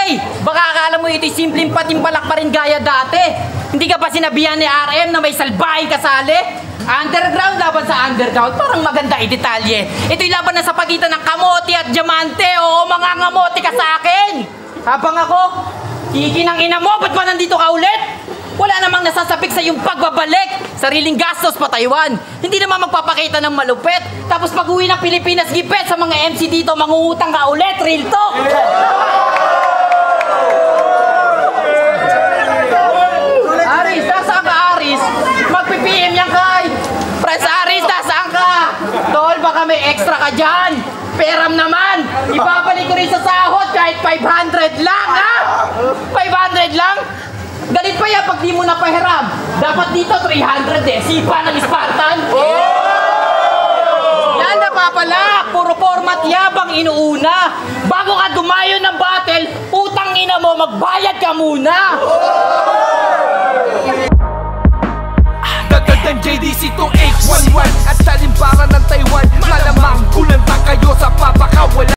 Hey! Baka akala mo ito'y simpleng patimbalak pa rin gaya dati. Hindi ka pa sinabihan ni RM na may salbahing kasali? Underground laban sa underground, parang maganda i-detalye. Ito'y laban na sa pagitan ng kamote at diamante. Oo, mga ngamote ka sa akin! Habang ako, kikinang ina mo, ba't ba nandito ka ulit? Wala namang nasasapik sa iyong pagbabalik. Sariling gastos pa Taiwan. Hindi naman magpapakita ng malupit. Tapos pag-uwi ng Pilipinas, gipet sa mga MC dito, mangungutang ka ulit. Real talk! Aris, nasaan ka Aris? Mag-PPM yan kay. Press Aris, nasaan ka? Tol, baka may extra ka dyan. Peram naman. Ibabalik ko rin sa sahod kahit 500 lang, ha? 500 lang? Galit pa yan pag di mo napahiram. Dapat dito 300 eh. Sipa ng Spartan. Yan na pa pala. Puro format yabang inuuna. Bago ka dumayo ng battle, utang ina mo, magbayad ka muna. Dagdag ng JDC to